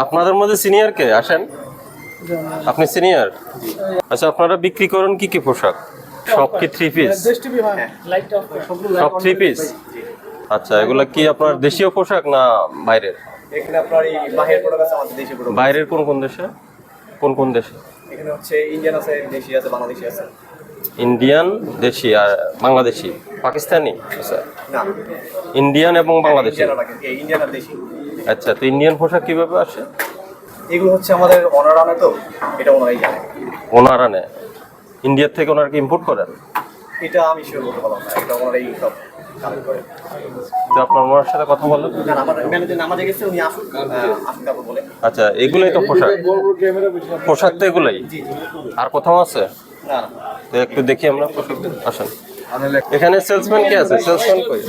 আপনাদের মধ্যে সিনিয়র কে? আসেন, আপনি সিনিয়র। আচ্ছা, আপনারা বিক্রি করেন কি কি পোশাক? সব কি থ্রি পিস? সব থ্রি পিস। আচ্ছা, এগুলা কি আপনার দেশীয় পোশাক না বাইরের? এখানে আপনার এই বাহিরের প্রোডাক্ট আছে, আমাদের দেশি প্রোডাক্ট। বাইরের কোন কোন দেশে? কোন কোন দেশে? এখানে হচ্ছে ইন্ডিয়ান আছে, দেশি আছে, বাংলাদেশি আছে। ইন্ডিয়ান, দেশি আর বাংলাদেশি, পাকিস্তানি? আচ্ছা, না, ইন্ডিয়ান এবং বাংলাদেশি। ইন্ডিয়ান আর দেশি। আচ্ছা, তো ইন্ডিয়ান পোশাক কিভাবে আসে? এগুলো হচ্ছে আমাদের অনার আনে, তো এটা ওনারাই জানে। ওনার আনে? ইন্ডিয়ার থেকে ওনারা কি ইম্পোর্ট করেন? এটা আমি শিওর বলতে পারলাম না, এটা ওনারাই সব কালেক্ট করে। তো আপনার ওনার সাথে কথা বলেন। না, আমার ম্যানেজার নামাজে গেছে, উনি আসুন আসুন তারপর বলে। আচ্ছা, এগুলোই তো পোশাক? পোশাক তো এগুলাই, আর কোথাও আছে? না, তো একটু দেখি আমরা পোশাক। আসেন, এখানে সেলসম্যান কে আছে? সেলসম্যান কই?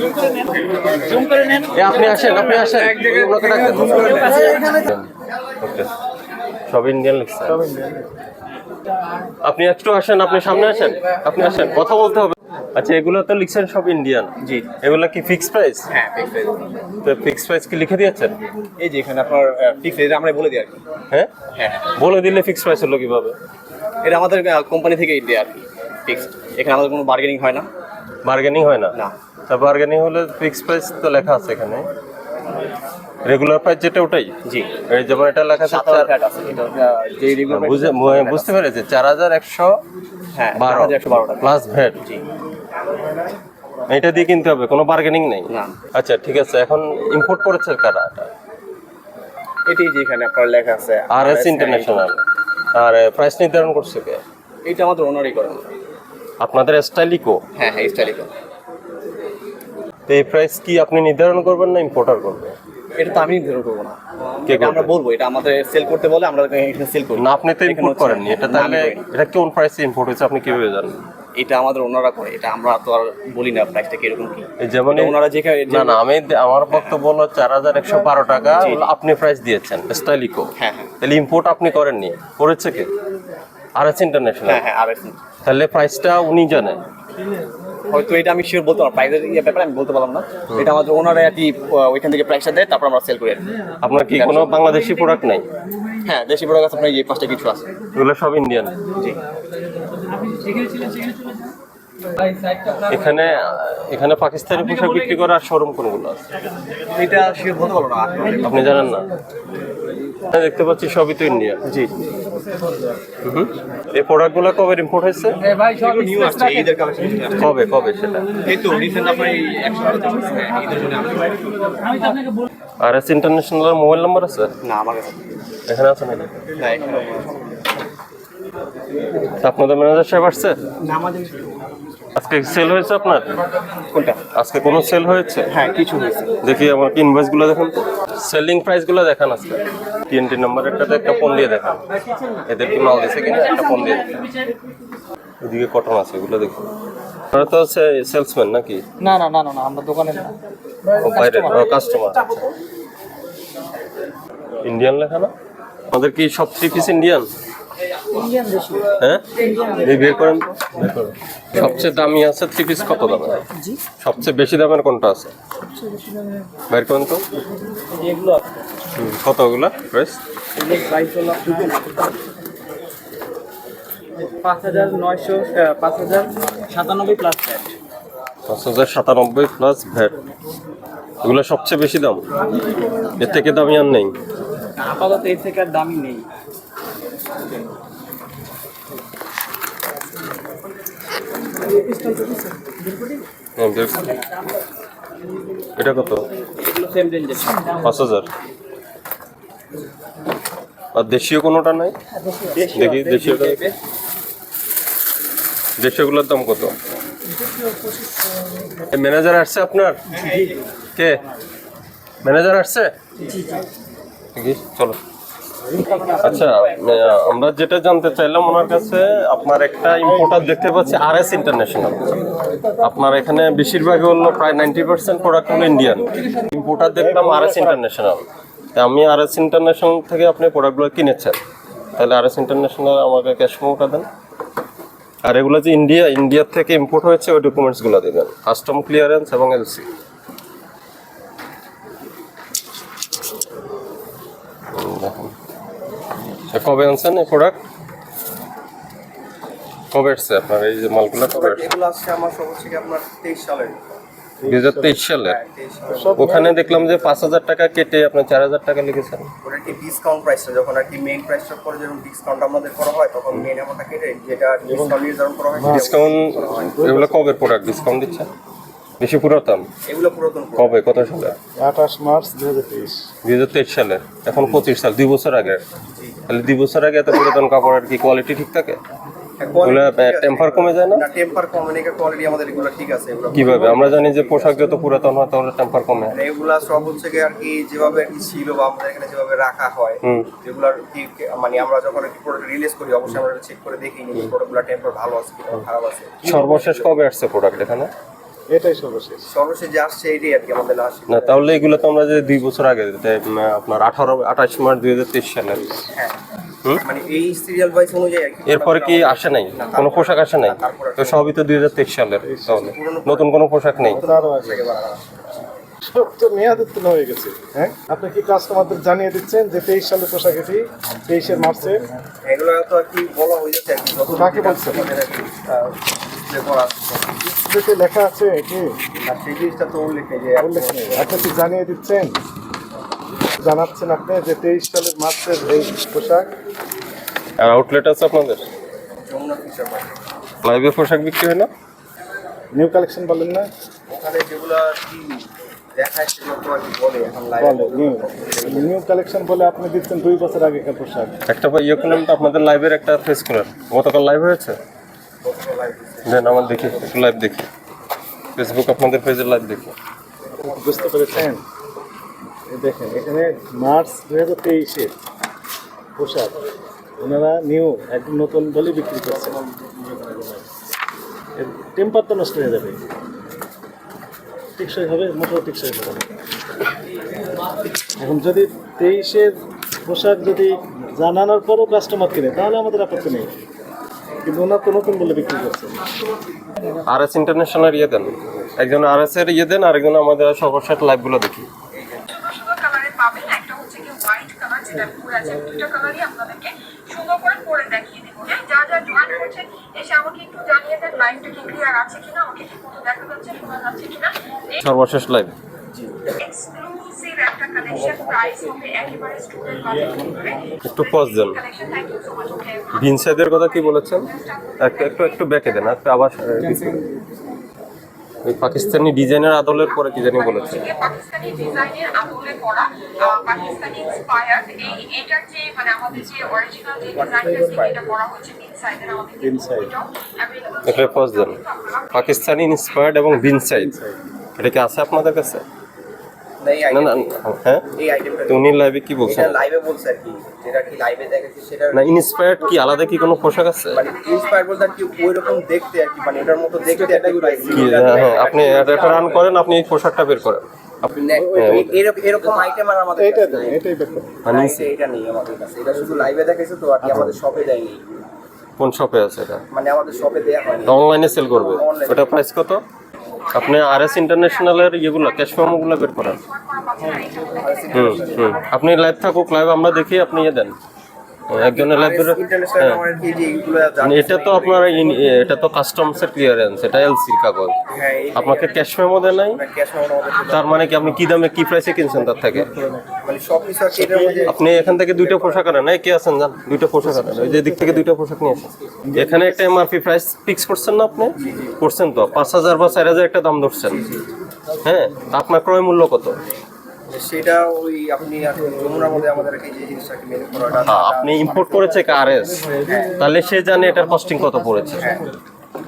এ আপনি আসেন, আপনি আসেন, ওনাকে ডাকেন। ওকে, সব ইন্ডিয়ান লিখছে। আপনি একটু আসেন, আপনি সামনে আসেন, আপনি আসেন, কথা বলতে হবে। আচ্ছা, এগুলো তো লিখছেন সব ইন্ডিয়ান। জি। এগুলো কি ফিক্স প্রাইস? হ্যাঁ, ফিক্স প্রাইস। তো ফিক্স প্রাইস কি লিখে দিয়েছেন? এই যে এখানে আপনার ফিক্স প্রাইস আমরা বলে দিই আর কি। হ্যাঁ, হ্যাঁ, বলে দিলে ফিক্স প্রাইস হলো কিভাবে? এটা আমাদের কোম্পানি থেকে দেয় আর কি, ফিক্সড। এখানে আমাদের কোনো বার্গেনিং হয় না। বার্গেনিং হয় না? না। তা বার্গেনিং হলে ফিক্স প্রাইস তো লেখা আছে এখানে। রেগুলার প্রাইস যেটা ওটাই? জি। এই যেমন এটা লেখা আছে 7,000 ফ্যাট আছে, এটা যে রেগুলার বুঝতে পেরেছি, 4112 হ্যাঁ, 4112 টাকা প্লাস ভ্যাট। জি। এটা দিয়ে কিনতে হবে, কোনো বার্গেনিং নেই? না। আচ্ছা, ঠিক আছে। এখন ইম্পোর্ট করেছে কারা? এটাই যে এখানে আপনার লেখা আছে আরএস ইন্টারন্যাশনাল। আর প্রাইস নির্ধারণ করছে কে? এটা আমাদের ওনারই করেন। আপনাদের স্টাইলিকো? হ্যাঁ হ্যাঁ, স্টাইলিকো। তো এই প্রাইস কি আপনি নির্ধারণ করবেন না ইম্পোর্টার করবে? এটা তো আমি নির্ধারণ করবো না, কে এটা আমরা বলবো, এটা আমাদের সেল করতে বলে আমরা এখানে সেল করি না। আপনি তো ইম্পোর্ট করেননি এটা, তাহলে এটা কোন প্রাইসে ইম্পোর্ট হয়েছে আপনি কিভাবে জানেন? এটা আমাদের ওনারা করে, এটা আমরা তো আর বলি না প্রাইসটা কিরকম কি। যেমন ওনারা যেখানে না না, আমার বক্তব্য হলো 4112 টাকা আপনি প্রাইস দিয়েছেন স্টাইলিকো। হ্যাঁ হ্যাঁ। তাহলে ইম্পোর্ট আপনি করেননি, করেছে কে? RS international. হ্যাঁ হ্যাঁ, আরএস। তাহলে প্রাইসটা উনি জানেন। হয়তো এটা আমি শিওর বলতে পারলাম, প্রাইসের ব্যাপারে আমি বলতে পারলাম না। এটা আমাদের ওনারা আর কি ওইখান থেকে প্রাইসটা দেয়, তারপর আমরা সেল করি। আপনার কি কোনো বাংলাদেশি প্রোডাক্ট নাই? হ্যাঁ, দেশি প্রোডাক্ট আছে আপনার, এই পাঁচটা কিছু আছে। এগুলো সব ইন্ডিয়ান? জি। এখানে এখানে পাকিস্তানি পোশাক বিক্রি করার শোরুম কোনগুলো আছে? এটা শিওর বলতে পারবো না। আপনি জানেন না? দেখতে পাচ্ছি সবই তো ইন্ডিয়ান। জি। এই প্রোডাক্টগুলো কবে ইম্পোর্ট হয়েছে? নিউ আসছে, ঈদের কালেকশন আসছে। কবে কবে সেটা? এই তো রিসেন্ট আপনার এই 100 ঈদের জন্য আসছে। আরএস ইন্টারন্যাশনাল মোবাইল নাম্বার আছে? না, আমার কাছে এখানে আছে নাকি? না, এখানে আপনাদের ম্যানেজার সাহেব আসছে? না। আমাদের আজকে সেল হয়েছে আপনার? কোনটা? আজকে কোনো সেল হয়েছে? হ্যাঁ, কিছু হয়েছে। দেখি আমার ইনভয়েসগুলো দেখুন তো, সেলিং প্রাইসগুলো দেখান আজকে। TNT নাম্বারেরটাতে একটা ফোন দিয়ে দেখান, এদের কি মাল দিয়েছে কিনা একটা ফোন দিয়ে দেখান। এদিকে কটন আছে, এগুলো দেখুন। আপনারা তো সেলসম্যান নাকি? না না না না না, আমরা দোকানে না। ও বাইরে কাস্টমার। ইন্ডিয়ান লেখা না? আমাদের কি সব থ্রি পিস ইন্ডিয়ান? ইন্ডিয়ান দেশি। হ্যাঁ, এই বের করেন তো, বের করেন। সবচেয়ে দামি আছে থ্রি পিস কত দামের? জি, সবচেয়ে বেশি দামের কোনটা আছে? সবচেয়ে বেশি দামে বের করেন তো। এগুলো আছে। কত ওগুলা প্রাইস? এগুলো প্রাইস হলো আপনার 5,900 5,097 প্লাস ভ্যাট। 5,097 plus VAT. এগুলো সবচেয়ে বেশি দাম, এর থেকে দামি আর নেই? আপাতত এর থেকে আর দামি নেই। হ্যাঁ, বের করুন। এটা কত? এগুলো সেম রেঞ্জের। 5,000। আর দেশীয় কোনোটা নাই? দেখি দেশীয়টা। দেশীয়গুলোর দাম কত? ম্যানেজার আসছে আপনার? কে ম্যানেজার আসছে? দেখি, চলো। আচ্ছা, আমরা যেটা জানতে চাইলাম ওনার কাছে, আপনার একটা ইম্পোর্টার দেখতে পাচ্ছি আরএস ইন্টারন্যাশনাল। আপনার এখানে বেশিরভাগই হলো প্রায় 90% প্রোডাক্ট হলো ইন্ডিয়ান। ইম্পোর্টার দেখলাম আরএস ইন্টারন্যাশনাল। আমি আরএস ইন্টারন্যাশনাল থেকে আপনি প্রোডাক্টগুলো কিনেছেন, তাহলে আরএস ইন্টারন্যাশনাল আমাকে ক্যাশ মেমোটা দেন। আর এগুলো যে ইন্ডিয়ার থেকে ইম্পোর্ট হয়েছে ওই ডকুমেন্টসগুলো দেবেন, কাস্টম ক্লিয়ারেন্স এবং এলসি। কবে আনছেন এই প্রোডাক্ট? কবে আসছে আপনার এই যে মালগুলো কবে আসছে? এগুলো আসছে আমার সব হচ্ছে কি আপনার 23 সালের 2023 সালে। 23 সালের ওখানে দেখলাম যে 5,000 টাকা কেটে আপনি 4,000 টাকা লিখেছেন। ওটা কি ডিসকাউন্ট প্রাইসটা যখন আর কি মেইন প্রাইসটার পরে যখন ডিসকাউন্ট আমাদের করা হয় তখন মেইন অ্যামাউন্টটা কেটে যেটা ডিসকাউন্ট নির্ধারণ করা হয় ডিসকাউন্ট এগুলো কবে প্রোডাক্ট ডিসকাউন্ট দিচ্ছে? বেশি পুরাতন? এগুলো পুরাতন কবে কত সালে? 28 মার্চ 2023। 2023 সালে। এখন 25 সাল, 2 বছর আগে। তাহলে 2 বছর আগে এত পুরাতন কাপড়ের কি কোয়ালিটি ঠিক থাকে? ওগুলো টেম্পার কমে যায় না? না টেম্পার কমে না, কোয়ালিটি আমাদের এগুলো ঠিক আছে। এগুলো কিভাবে আমরা জানি যে পোশাক যত পুরাতন হয় তাহলে টেম্পার কমে? এগুলা সব হচ্ছে কি আর কি যেভাবে আর কি ছিল বা আমাদের এখানে যেভাবে রাখা হয় যেগুলোর কি মানে আমরা যখন আর কি প্রোডাক্ট রিলিজ করি অবশ্যই আমরা চেক করে দেখি নি প্রোডাক্টগুলো টেম্পার ভালো আছে কিনা খারাপ আছে। সর্বশেষ কবে আসছে প্রোডাক্ট এখানে? এটাই সর্বশেষ। সর্বশেষ যে আসছে এটাই আর কি আমাদের লাস্ট। না তাহলে এগুলো তো আমরা যে 2 বছর আগে আপনার 28 মার্চ 2023 সালে। হ্যাঁ মানে এই সিরিয়াল ওয়াইজ অনুযায়ী আর কি। এরপরে কি আসে নাই? কোনো পোশাক আসে নাই? তো সবই তো 2023 সালের। তাহলে নতুন কোনো পোশাক নেই? আরো আছে। সব তো মেয়াদ উত্তীর্ণ হয়ে গেছে। হ্যাঁ, আপনি কি কাস্টমারদের জানিয়ে দিচ্ছেন যে 23 সালের পোশাক এটি 23 মার্চে? এগুলো তো আর কি বলা হয়ে যাচ্ছে আর কি যত কাকে বলছেন? আমাদের আর কি ডিসপ্লে করা আছে ডিসপ্লেতে লেখা আছে কি? আর সেই জিনিসটা তো উল্লেখ নেই যে উল্লেখ নেই। আপনি কি জানিয়ে দিচ্ছেন, জানাচ্ছেন আপনি যে 23 সালের মার্চের এই পোশাক? আর আউটলেট আছে আপনাদের? যমুনা ফিচার মার্কেট লাইভে পোশাক বিক্রি হয় না? নিউ কালেকশন বলেন না? ওখানে যেগুলো আর কি দেখায় সেগুলো তো আর কি বলে এখন বলে লাইভ নিউ কালেকশন বলে আপনি দিচ্ছেন 2 বছর আগেকার পোশাক। একটা ইয়ে করলাম তো আপনাদের লাইভের একটা ফেস করেন। গতকাল লাইভ হয়েছে? দেন আমার দেখি একটু লাইভ দেখি, ফেসবুক আপনাদের পেজের লাইভ দেখি। বুঝতে পেরেছেন? এই দেখেন এখানে মার্চ 2023-এর পোশাক ওনারা নিউ একদম নতুন বলে বিক্রি করছে। টেম্পার তো নষ্ট হয়ে যাবে, টেকসই হবে, মোটেও টেকসই হবে না। এখন যদি 23-এর পোশাক যদি জানানোর পরও কাস্টমার কিনে তাহলে আমাদের আপত্তি নেই, কিন্তু ওনার তো নতুন বলে বিক্রি করছে। RS ইন্টারন্যাশনাল ইয়ে দেন, একজন RS এর ইয়ে দেন, আরেকজন আমাদের সর্বশেষ লাইভগুলো দেখি। সুন্দর কালারে পাবেন। একটা হচ্ছে কি হোয়াইট কালার, যেটা পুরো আছে। দুটো কালারই আপনাদেরকে সুন্দর করে পরে দেখিয়ে দেবো। হ্যাঁ, যা যা জয়েন করছেন এসে আমাকে একটু জানিয়ে দেন লাইভটা কি ক্লিয়ার আছে কিনা, আমাকে ঠিক মতো দেখা যাচ্ছে, শোনা যাচ্ছে কিনা। সর্বশেষ লাইভ এক্সক্লুসিভ একটা কালেকশন, প্রাইস হবে একেবারে স্টুডেন্ট বাজেট করে। একটু পজ দেন। Collection, thank you so much. ভিনসাইদের কথা কি বলেছেন? একটু ব্যাকে দেন, একটু আবার ওই পাকিস্তানি ডিজাইনের আদলের পরে কি জানি বলেছেন। পাকিস্তানি ডিজাইনের আদলে করা, পাকিস্তানি ইন্সপায়ার্ড এইটার যে মানে আমাদের যে অরিজিনাল যে ডিজাইনটা এটা করা হচ্ছে ইনসাইডের আমাদের এটাও अवेलेबल। একটা পজ দেন। পাকিস্তানি ইন্সপায়ার্ড এবং ভিনসাইড এটা কি আছে আপনাদের কাছে? এই না না হ্যাঁ, এই আইটেমটা তো উনি লাইভে কি বলছেন? এটা লাইভে বলছে আর কি, যেটা কি লাইভে দেখাচ্ছি সেটা না ইন্সপায়ার্ড কি আলাদা কি কোনো পোশাক আছে? মানে ইন্সপায়ার বলতে আর কি ওই রকম দেখতে আর কি, মানে এটার মতো দেখতে একটা প্রাইস কি হ্যাঁ, আপনি এটা রান করেন, আপনি এই পোশাকটা বের করেন। এরকম আইটেম আর আমাদের এইটা কাছে দেন, নেই। এটাই ব্যাপার। মানে এটা নেই আমাদের কাছে, এটা শুধু লাইভে দেখাইছে তো আর কি, আমাদের শপে দেয়নি, কোন শপে আছে এটা? মানে আমাদের শপে দেয়া হয়নি। অনলাইনে সেল করবে? ওটা প্রাইস কত? আপনি RS ইন্টারন্যাশনালের ইয়েগুলো ক্যাশ মেমোগুলো বের করেন। আপনি লাইভ থাকুক, লাইভ আমরা দেখি, আপনি ইয়ে দেন একজনের লাইভ বের। ইন্টারন্যাশনাল আমার কি যে এইগুলো এটা তো আপনার এটা তো কাস্টমসের ক্লিয়ারেন্স, এটা এলসির কাগজ। হ্যাঁ আপনাকে ক্যাশ মেমো দেয় নাই, ক্যাশ আমাদের তার মানে কি আপনি কি দামে কি প্রাইসে কিনছেন তার থেকে? মানে সব কিছু আর কি এটার মধ্যে আপনি এখান থেকে 2টা পোশাক আনেন, কে আছেন জান, 2টা পোশাক আনেন, ওই যে দিক থেকে 2টা পোশাক নিয়ে আসেন। এখানে একটা এমআরপি প্রাইস ফিক্স করছেন না আপনি? করছেন তো 5,000 বা 4,000 একটা দাম ধরছেন। হ্যাঁ, তা আপনার ক্রয় মূল্য কত? সেটা ওই আপনি আর কি যমুনার মধ্যে আমাদের এই যে জিনিসটা কি মেনু করাটা আপনি ইম্পোর্ট করেছে RS, তাহলে সে জানে এটার কস্টিং কত পড়েছে,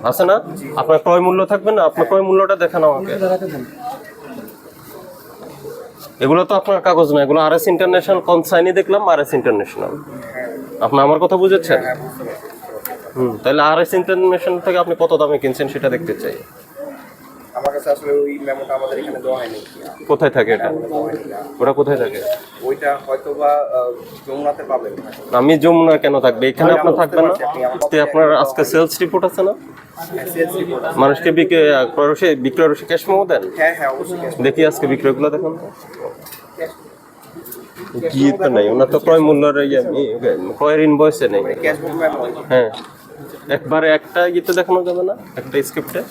আছে না? আপনার ক্রয় মূল্য থাকবে না, আপনার ক্রয় মূল্যটা দেখান আমাকে। এগুলো তো আপনার কাগজ না, এগুলো RS ইন্টারন্যাশনাল কনসাইনি দেখলাম, RS ইন্টারন্যাশনাল। আপনি আমার কথা বুঝেছেন? তাহলে RS ইন্টারন্যাশনাল থেকে আপনি কত দামে কিনছেন সেটা দেখতে চাই। আমার কাছে আসলে ওই মেমোটা আমাদের এখানে দেওয়া হয়নি। কোথায় থাকে এটা? ওটা কোথায় থাকে? ওইটা হয়তো বা যমুনাতে পাবেন। আমি যমুনা কেন থাকবে এখানে, আপনার থাকবে না? আপনার আজকে সেলস রিপোর্ট আছে না? সেলস রিপোর্ট মানুষকে বিক্রয় ক্যাশ মেমো দেন? হ্যাঁ অবশ্যই দেখি আজকে বিক্রয়গুলো দেখুন তো। গিয়ে তো নাই, ওনার তো ক্রয় মূল্যের ক্রয়ের ইনভয়েসে নেই। ক্যাশ বুক ম্যাম হ্যাঁ, একবারে একটা ইয়েতে দেখানো যাবে না, একটা স্ক্রিপ্টে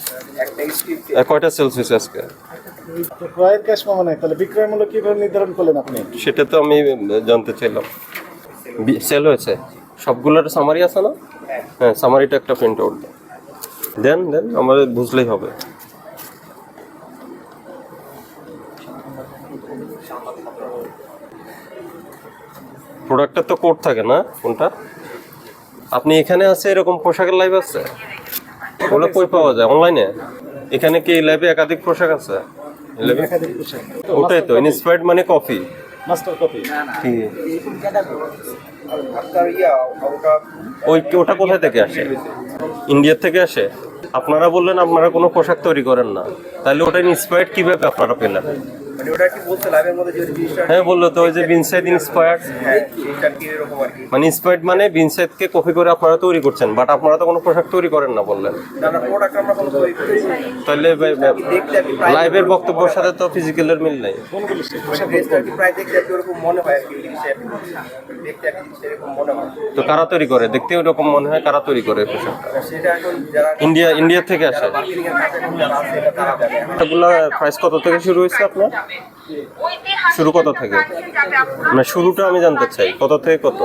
একটা স্ক্রিপ্ট কয়টা সেলস হয়েছে আজকে? তো ক্রয়ের ক্যাশ মেমো নাই, তাহলে বিক্রয় মূল্য কিভাবে নির্ধারণ করলেন আপনি? সেটা তো আমি জানতে চাইলাম। সেল হয়েছে সবগুলোর সামারি আছে না? হ্যাঁ, সামারিটা একটা প্রিন্ট আউট দেন আমাদের বুঝলেই হবে। প্রোডাক্টের তো কোড থাকে না কোনটা? আপনি এখানে আছে এরকম পোশাকের লাইভ আছে, ওগুলো কই পাওয়া যায়? অনলাইনে? এখানে কি লাইভে একাধিক পোশাক আছে? লাইভে একাধিক পোশাক। ওটাই তো ইনস্পায়ার্ড মানে কফি। Master copy. কি আপনার ওটা ওটা কোথায় থেকে আসে? ইন্ডিয়া থেকে আসে? আপনারা বললেন আপনারা কোনো পোশাক তৈরি করেন না, তাহলে ওটা ইন্সপায়ার্ড কিভাবে আপনারা পেলেন? মানে ওটা কি বলছে লাইভের মধ্যে যে জিনিসটা হ্যাঁ বললো তো, ওই যে বিনসাইড ইন্সপায়ার্ড, হ্যাঁ এটা কি এরকম আর কি মানে ইন্সপায়ার্ড মানে বিনসাইডকে কপি করে আপনারা তৈরি করছেন, বাট আপনারা তো কোনো পোশাক তৈরি করেন না বললেন। না প্রোডাক্ট আমরা কোনো তৈরি করেছি তাহলে দেখতে আর কি প্রায় লাইভের বক্তব্যের সাথে তো ফিজিক্যালের মিল নাই। ড্রেসটা আর কি প্রায় দেখতে আর কি ওরকম মনে হয় আর কি জিনিসটা দেখতে আর কি সেরকম মনে হয় তো কারা তৈরি করে? দেখতে ওরকম মনে হয়, কারা তৈরি করে এই পোশাকটা? সেটা এখন যারা ইন্ডিয়া থেকে আসে। মার্কেটিং এর কাছে এখন যারা আছে এটা তারা জানে এগুলা প্রাইস কত থেকে শুরু হয়েছে আপনার? শুরু কত থেকে? মানে শুরুটা আমি জানতে চাই, কত থেকে কত?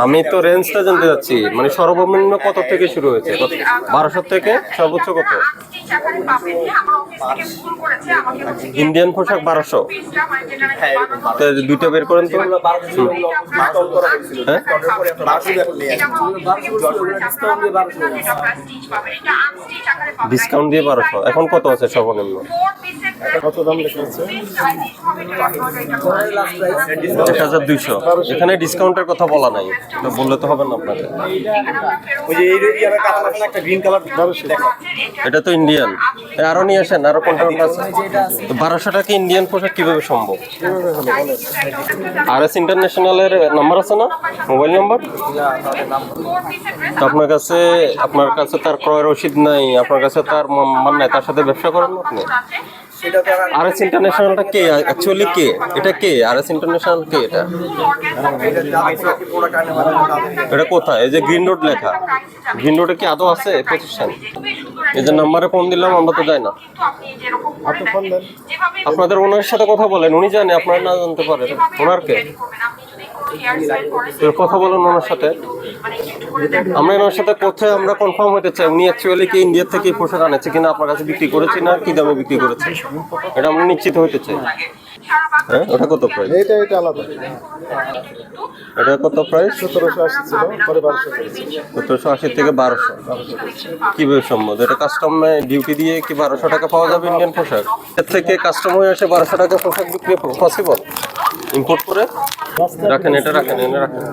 আমি তো রেঞ্জটা জানতে চাচ্ছি, মানে সর্বনিম্ন কত থেকে শুরু হয়েছে? 1200 থেকে সর্বোচ্চ কত? ইন্ডিয়ান পোশাক 1200? তো দুইটা বের করেন তো। হ্যাঁ, ডিসকাউন্ট দিয়ে 1200। এখন কত আছে সর্বনিম্ন? কত দাম লেখা আছে? 1200। এখানে ডিসকাউন্টের কথা বলা নাই, তো বললে তো হবে না আপনাকে। ওই যে এই কালার আছে একটা গ্রিন কালার 1200 দেখা এটা তো ইন্ডিয়ান। আরো নিয়ে আসেন, আরো কোনটা আছে? তো 1200 টাকা ইন্ডিয়ান পোশাক কিভাবে সম্ভব? RS ইন্টারন্যাশনালের নাম্বার আছে না, মোবাইল নাম্বার? তো আপনার কাছে তার ক্রয় রসিদ নাই, আপনার কাছে তার মান নাই, তার সাথে ব্যবসা করেন না আপনি? সেটা তো আর RS ইন্টারন্যাশনালটা কে অ্যাকচুয়ালি? কে এটা? কে RS ইন্টারন্যাশনাল কে এটা? এটা যারা কি প্রোডাক্ট আনে মানে তাদের এটা কোথায়? এই যে গ্রিন রোড লেখা, গ্রিন রোডে কি আদৌ আছে প্রতিষ্ঠান? এই যে নাম্বারে ফোন দিলাম, আমরা তো যাই না। আপনি ফোন দেন। আপনাদের ওনার সাথে কথা বলেন, উনি জানে, আপনারা না জানতে পারেন। ওনারকে কথা বলেন ওনার সাথে। আমরা ওনার সাথে কোথায় আমরা কনফার্ম হতে চাই উনি অ্যাকচুয়ালি কি ইন্ডিয়া থেকে এই পোশাক আনেছে কিনা, আপনার কাছে বিক্রি করেছি না, কি দামে বিক্রি করেছে, এটা আমরা নিশ্চিত হতে চাই। হ্যাঁ, ওটা কত প্রাইস? এটা আলাদা। এটা কত প্রাইস? 1780 ছিল, পরে 1200 করেছি। 1780 থেকে 1200 কিভাবে সম্ভব? এটা কাস্টম ডিউটি দিয়ে কি 1200 টাকা পাওয়া যাবে ইন্ডিয়ান পোশাক? এর থেকে কাস্টম হয়ে আসে 1200 টাকা পোশাক বিক্রি পসিবল? ইম্পোর্ট করে রাখেন, এটা রাখেন, এনে রাখেন।